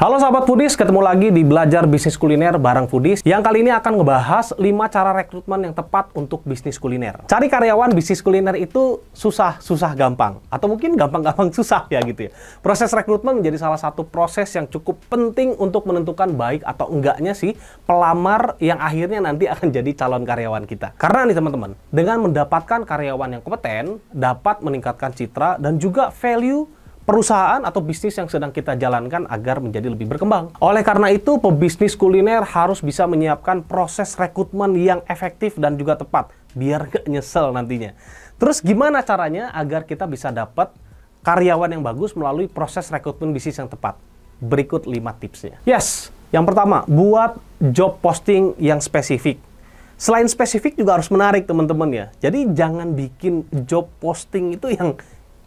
Halo sahabat foodies, ketemu lagi di Belajar Bisnis Kuliner bareng Foodies, yang kali ini akan ngebahas 5 cara rekrutmen yang tepat untuk bisnis kuliner. Cari karyawan bisnis kuliner itu susah gampang, atau mungkin gampang susah ya gitu ya. Proses rekrutmen menjadi salah satu proses yang cukup penting untuk menentukan baik atau enggaknya sih pelamar yang akhirnya nanti akan jadi calon karyawan kita. Karena nih teman-teman, dengan mendapatkan karyawan yang kompeten, dapat meningkatkan citra dan juga value perusahaan atau bisnis yang sedang kita jalankan agar menjadi lebih berkembang. Oleh karena itu, pebisnis kuliner harus bisa menyiapkan proses rekrutmen yang efektif dan juga tepat, biar gak nyesel nantinya. Terus gimana caranya agar kita bisa dapat karyawan yang bagus melalui proses rekrutmen bisnis yang tepat? Berikut 5 tipsnya. Yes, yang pertama, buat job posting yang spesifik. Selain spesifik juga harus menarik teman-teman ya. Jadi jangan bikin job posting itu yang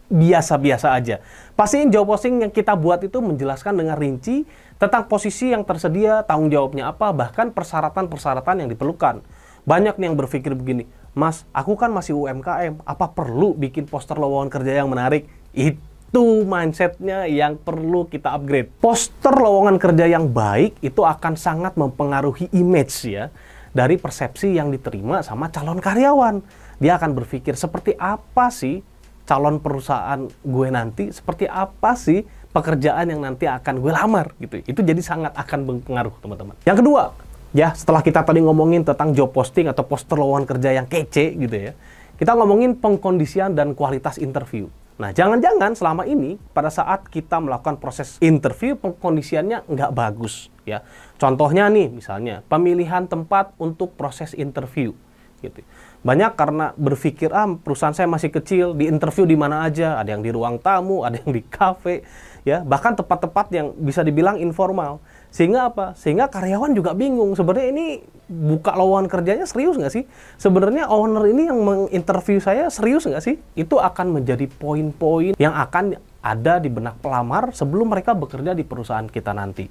biasa-biasa aja. Pastiin job posting yang kita buat itu menjelaskan dengan rinci tentang posisi yang tersedia, tanggung jawabnya apa, bahkan persyaratan-persyaratan yang diperlukan. Banyak nih yang berpikir begini, Mas, aku kan masih UMKM, apa perlu bikin poster lowongan kerja yang menarik? Itu mindsetnya yang perlu kita upgrade. Poster lowongan kerja yang baik itu akan sangat mempengaruhi image ya, dari persepsi yang diterima sama calon karyawan. Dia akan berpikir, seperti apa sih calon perusahaan gue nanti, seperti apa sih pekerjaan yang nanti akan gue lamar gitu. Itu jadi sangat akan berpengaruh teman-teman. Yang kedua, ya setelah kita tadi ngomongin tentang job posting atau poster lowongan kerja yang kece gitu ya, kita ngomongin pengkondisian dan kualitas interview. Nah, jangan-jangan selama ini pada saat kita melakukan proses interview pengkondisiannya nggak bagus ya. Contohnya nih misalnya pemilihan tempat untuk proses interview gitu. Banyak karena berpikir, perusahaan saya masih kecil, di interview di mana aja, ada yang di ruang tamu, ada yang di kafe, ya, bahkan tempat-tempat yang bisa dibilang informal. Sehingga apa? Sehingga karyawan juga bingung, sebenarnya ini buka lowongan kerjanya serius nggak sih? Sebenarnya owner ini yang menginterview saya serius nggak sih? Itu akan menjadi poin-poin yang akan ada di benak pelamar sebelum mereka bekerja di perusahaan kita nanti.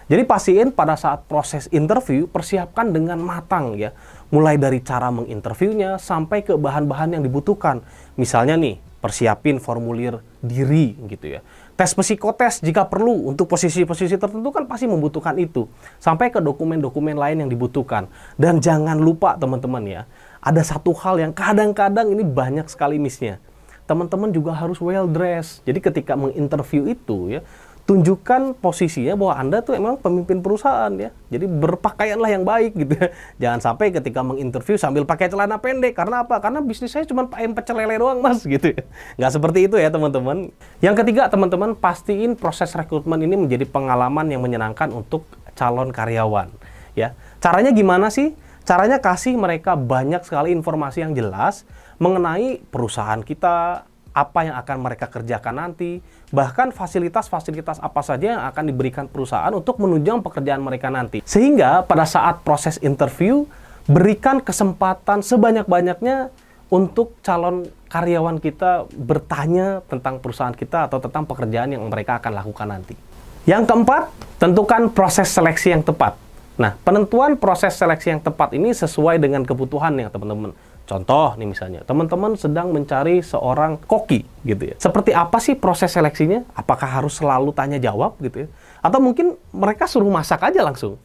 Jadi pastiin pada saat proses interview, persiapkan dengan matang ya. Mulai dari cara menginterviewnya sampai ke bahan-bahan yang dibutuhkan. Misalnya nih, persiapin formulir diri gitu ya. Tes psikotes jika perlu untuk posisi-posisi tertentu kan pasti membutuhkan itu. Sampai ke dokumen-dokumen lain yang dibutuhkan. Dan jangan lupa teman-teman ya, ada satu hal yang kadang-kadang ini banyak sekali miss-nya. Teman-teman juga harus well dressed. Jadi ketika menginterview itu ya, tunjukkan posisinya bahwa Anda tuh emang pemimpin perusahaan ya. Jadi berpakaianlah yang baik gitu ya. Jangan sampai ketika menginterview sambil pakai celana pendek. Karena apa? Karena bisnis saya cuma ayam pecel lele doang mas gitu ya. Nggak seperti itu ya teman-teman. Yang ketiga teman-teman, pastiin proses rekrutmen ini menjadi pengalaman yang menyenangkan untuk calon karyawan ya. Caranya gimana sih? Caranya kasih mereka banyak sekali informasi yang jelas mengenai perusahaan kita, apa yang akan mereka kerjakan nanti, bahkan fasilitas-fasilitas apa saja yang akan diberikan perusahaan untuk menunjang pekerjaan mereka nanti. Sehingga pada saat proses interview, berikan kesempatan sebanyak-banyaknya untuk calon karyawan kita bertanya tentang perusahaan kita atau tentang pekerjaan yang mereka akan lakukan nanti. Yang keempat, tentukan proses seleksi yang tepat. Nah, penentuan proses seleksi yang tepat ini sesuai dengan kebutuhan ya teman-teman. Contoh nih misalnya, teman-teman sedang mencari seorang koki gitu ya. Seperti apa sih proses seleksinya? Apakah harus selalu tanya jawab gitu ya? Atau mungkin mereka suruh masak aja langsung?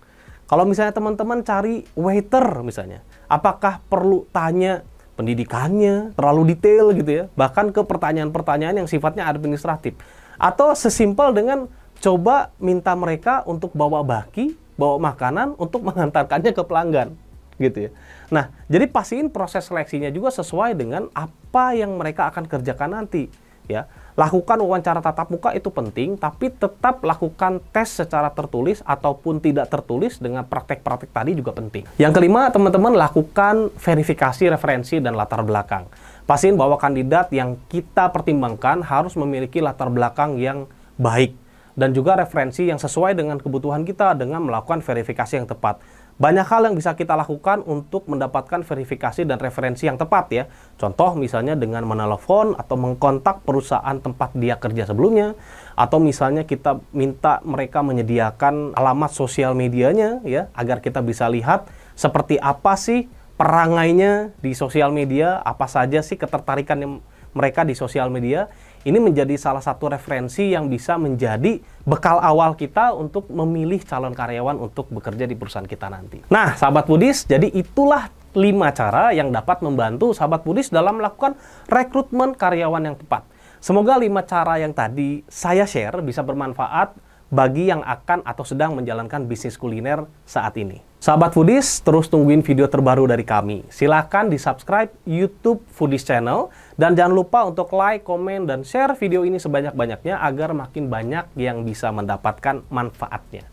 Kalau misalnya teman-teman cari waiter misalnya, apakah perlu tanya pendidikannya terlalu detail gitu ya? Bahkan ke pertanyaan-pertanyaan yang sifatnya administratif. Atau sesimpel dengan coba minta mereka untuk bawa baki, bawa makanan untuk mengantarkannya ke pelanggan gitu ya. Nah, jadi pastiin proses seleksinya juga sesuai dengan apa yang mereka akan kerjakan nanti ya. Lakukan wawancara tatap muka itu penting, tapi tetap lakukan tes secara tertulis ataupun tidak tertulis dengan praktek-praktek tadi juga penting. Yang kelima, teman-teman lakukan verifikasi referensi dan latar belakang. Pastiin bahwa kandidat yang kita pertimbangkan harus memiliki latar belakang yang baik dan juga referensi yang sesuai dengan kebutuhan kita dengan melakukan verifikasi yang tepat. Banyak hal yang bisa kita lakukan untuk mendapatkan verifikasi dan referensi yang tepat ya. Contoh misalnya dengan menelepon atau mengkontak perusahaan tempat dia kerja sebelumnya. Atau misalnya kita minta mereka menyediakan alamat sosial medianya ya, agar kita bisa lihat seperti apa sih perangainya di sosial media, apa saja sih ketertarikan mereka di sosial media. Ini menjadi salah satu referensi yang bisa menjadi bekal awal kita untuk memilih calon karyawan untuk bekerja di perusahaan kita nanti. Nah, sahabat Foodies, jadi itulah 5 cara yang dapat membantu sahabat Foodies dalam melakukan rekrutmen karyawan yang tepat. Semoga 5 cara yang tadi saya share bisa bermanfaat bagi yang akan atau sedang menjalankan bisnis kuliner saat ini. Sahabat Foodies, terus tungguin video terbaru dari kami. Silahkan di-subscribe YouTube Foodies Channel, dan jangan lupa untuk like, komen, dan share video ini sebanyak-banyaknya agar makin banyak yang bisa mendapatkan manfaatnya.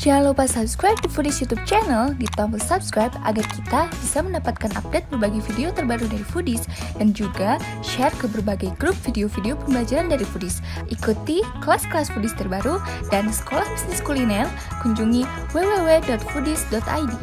Jangan lupa subscribe di Foodies YouTube channel di tombol subscribe agar kita bisa mendapatkan update berbagai video terbaru dari Foodies dan juga share ke berbagai grup video-video pembelajaran dari Foodies. Ikuti kelas-kelas Foodies terbaru dan sekolah bisnis kuliner, kunjungi www.foodies.id.